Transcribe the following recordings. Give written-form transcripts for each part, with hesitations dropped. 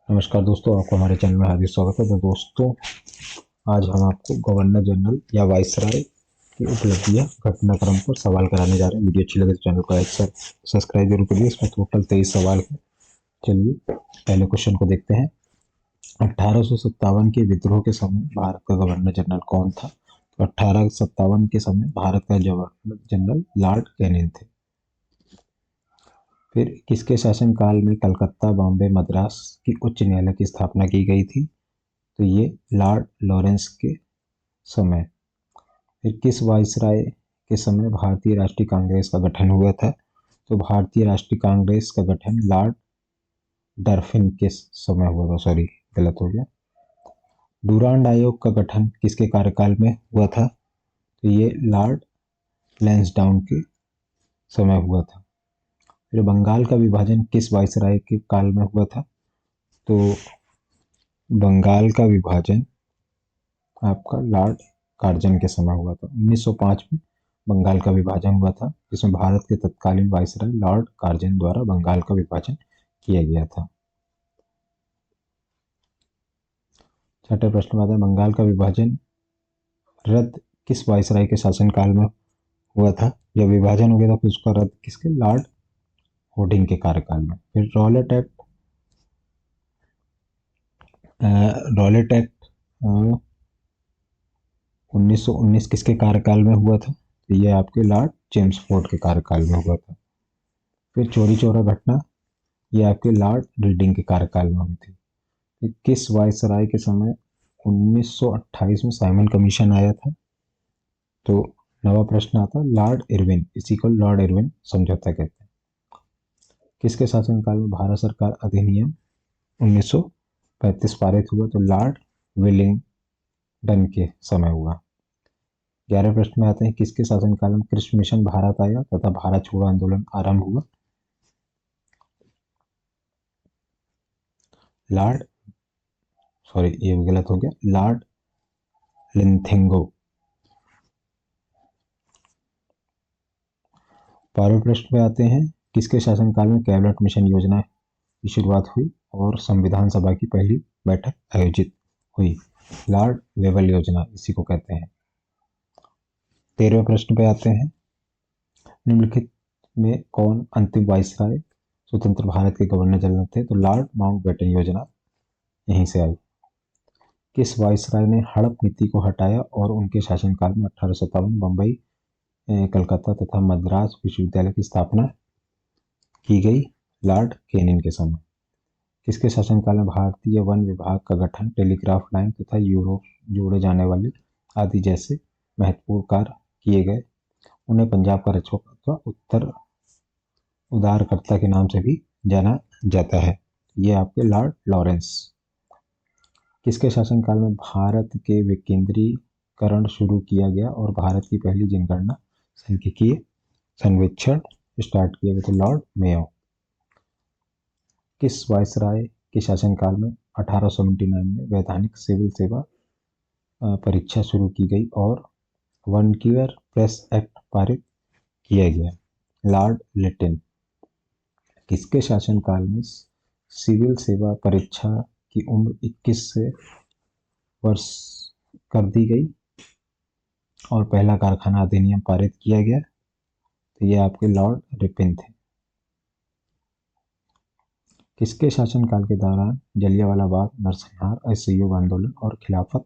नमस्कार दोस्तों, आपको हमारे चैनल में हार्दिक स्वागत है। तो दोस्तों, आज हम आपको गवर्नर जनरल या वाइसराय की उपलब्धियां घटनाक्रम पर सवाल कराने जा रहे हैं। वीडियो अच्छी लगे तो चैनल को लाइक सब्सक्राइब जरूर करिए। इसमें टोटल 23 सवाल है। चलिए पहले क्वेश्चन को देखते हैं। 1857 के विद्रोह के समय भारत का गवर्नर जनरल कौन था? तो 1857 के समय भारत का गवर्नर जनरल लॉर्ड कैनिंग थे। फिर किसके शासनकाल में कलकत्ता, बॉम्बे, मद्रास की उच्च न्यायालय की स्थापना की गई थी? तो ये लॉर्ड लॉरेंस के समय। फिर किस वाइसराय के समय भारतीय राष्ट्रीय कांग्रेस का गठन हुआ था? तो भारतीय राष्ट्रीय कांग्रेस का गठन लॉर्ड डरफिन के समय हुआ था। सॉरी, गलत हो गया। डुरांड आयोग का गठन किसके कार्यकाल में हुआ था? तो ये लॉर्ड लैंसडाउन के समय हुआ था। फिर बंगाल का विभाजन किस वाइसराय के काल में हुआ था? तो बंगाल का विभाजन आपका लॉर्ड कार्जन के समय हुआ था। 1905 में बंगाल का विभाजन हुआ था, जिसमें भारत के तत्कालीन वाइसराय लॉर्ड कार्जन द्वारा बंगाल का विभाजन किया गया था। छठे प्रश्न में आता है, बंगाल का विभाजन रद्द किस वाइसराय के शासनकाल में हुआ था? जब विभाजन हो गया था फिर उसका रद्द किसके? लॉर्ड होर्डिंग के कार्यकाल में। फिर रॉलेट एक्ट 1919 किसके कार्यकाल में हुआ था? तो ये आपके लॉर्ड चेम्सफोर्ड के कार्यकाल में हुआ था। फिर चोरी चौरा घटना, ये आपके लॉर्ड रीडिंग के कार्यकाल में हुई थी। फिर किस वायसराय के समय 1928 में साइमन कमीशन आया था? तो नवा प्रश्न आता है, लॉर्ड इरविन, इसी को लॉर्ड इरविन समझौता कहते हैं। किसके शासनकाल में भारत सरकार अधिनियम 1935 पारित हुआ? तो लॉर्ड विलिंगडन के समय हुआ। 11 प्रश्न में आते हैं, किसके शासनकाल में कृषि मिशन भारत आया तथा भारत छोड़ो आंदोलन आरंभ हुआ? लॉर्ड सॉरी, ये गलत हो गया, लॉर्ड लिंथेंगो। 12वें प्रश्न पे आते हैं, किसके शासनकाल में कैबिनेट मिशन योजना की शुरुआत हुई और संविधान सभा की पहली बैठक आयोजित हुई? लॉर्ड वेवल योजना इसी को कहते हैं। 13वें प्रश्न पे आते हैं, निम्नलिखित में कौन अंतिम वाइसराय स्वतंत्र भारत के गवर्नर जनरल थे? तो लॉर्ड माउंटबेटन योजना यहीं से आई। किस वाइसराय ने हड़प नीति को हटाया और उनके शासनकाल में 1857 बम्बई, कलकत्ता तथा मद्रास विश्वविद्यालय की स्थापना की गई? लॉर्ड केनिन के समय। किसके शासनकाल में भारतीय वन विभाग का गठन, टेलीग्राफ लाइन तथा यूरोप जोड़े जाने वाले आदि जैसे महत्वपूर्ण कार्य किए गए? उन्हें पंजाब का रक्षक अथवा उत्तर उदारकर्ता के नाम से भी जाना जाता है। ये आपके लॉर्ड लॉरेंस। किसके शासनकाल में भारत के विकेंद्रीकरण शुरू किया गया और भारत की पहली जनगणना सांख्यिकीय सर्वेक्षण स्टार्ट किया गया? तो लॉर्ड मेयो। किस वायसराय के शासनकाल में 1879 में वैधानिक सिविल सेवा परीक्षा शुरू की गई और वनकीवर प्रेस एक्ट पारित किया गया? Lord Latin. किसके शासनकाल में सिविल सेवा परीक्षा की उम्र 21 से वर्ष कर दी गई और पहला कारखाना अधिनियम पारित किया गया? तो ये आपके लॉर्ड रिपिन थे। किसके शासनकाल के दौरान जलियांवाला बाग, नरसंहार, असहयोग आंदोलन और खिलाफत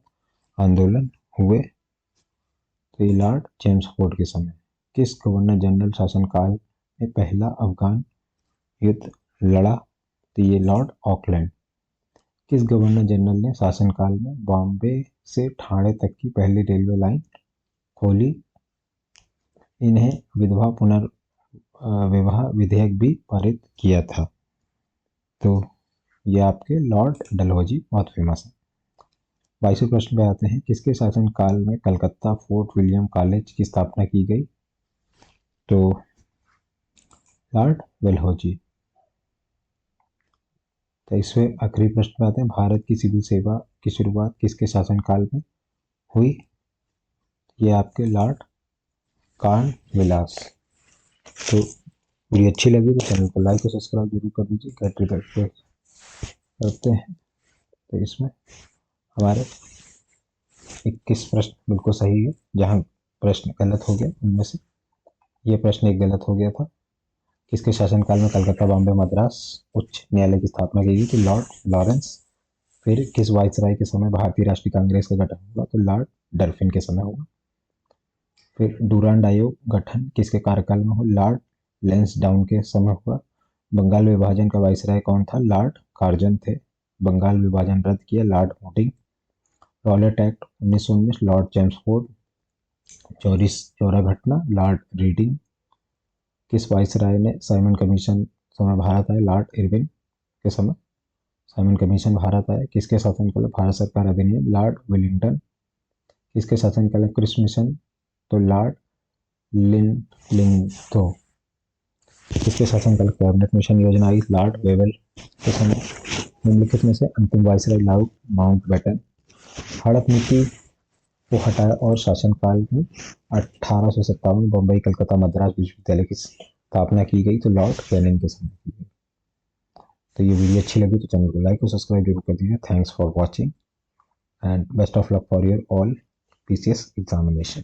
आंदोलन हुए? तो ये लॉर्ड चेम्सफोर्ड के समय। किस गवर्नर जनरल शासनकाल में पहला अफगान युद्ध लड़ा? तो ये लॉर्ड ऑकलैंड। किस गवर्नर जनरल ने शासनकाल में बॉम्बे से ठाणे तक की पहली रेलवे लाइन खोली? इन्हें विधवा पुनर्विवाह विधेयक भी पारित किया था। तो ये आपके लॉर्ड डलहौजी बहुत फेमस है। 22वें प्रश्न पे आते हैं, किसके शासनकाल में कलकत्ता फोर्ट विलियम कॉलेज की स्थापना की गई? तो लॉर्ड डलहौजी। 23वें आखिरी प्रश्न पे आते हैं, भारत की सिविल सेवा की शुरुआत किसके शासनकाल में हुई? ये आपके लॉर्ड कान विलास। तो वीडियो अच्छी लगी तो चैनल को लाइक और सब्सक्राइब जरूर कर दीजिए। करते हैं तो इसमें हमारे 21 प्रश्न बिल्कुल सही है। जहाँ प्रश्न गलत हो गया उनमें से ये प्रश्न एक गलत हो गया था। किसके शासनकाल में कलकत्ता, बॉम्बे, मद्रास उच्च न्यायालय की स्थापना की गई? तो लॉर्ड लॉरेंस। फिर किस वाइसराय के समय भारतीय राष्ट्रीय कांग्रेस का गठन हुआ? तो लॉर्ड डल्फिन के समय हुआ। फिर डूरांड आयोग गठन किसके कार्यकाल में हुआ? लॉर्ड लैंसडाउन के समय हुआ। बंगाल विभाजन का वाइसराय कौन था? लॉर्ड कार्जन थे। बंगाल विभाजन रद्द किया? लॉर्ड मोटिंग। Rowlatt Act 1919 Lord Chelmsford. Chauri Chaura घटना लॉर्ड रीडिंग। किस वाइसराय ने साइमन कमीशन समय भारत आए? लॉर्ड इरविन के समय साइमन कमीशन भारत आए। किसके शासनकाल में भारत सरकार अधिनियम? Lord Wellington. किसके शासनकाल में क्रिस मिशन? तो लॉर्ड लिंथो। किसके शासनकाल में कैबिनेट मिशन योजना आई? लॉर्ड वेवेल के समय। निम्नलिखित में से अंतिम वाइसराय लॉर्ड माउंटबेटन। हड़प नीति को हटाया और शासनकाल में 1857 बम्बई, कलकत्ता, मद्रास विश्वविद्यालय की स्थापना की गई? तो लॉर्ड कैनिंग के समय की गई। तो ये वीडियो अच्छी लगी तो चैनल को लाइक और सब्सक्राइब जरूर कर दीजिए। Thanks for watching and best of luck for your all PCS examination.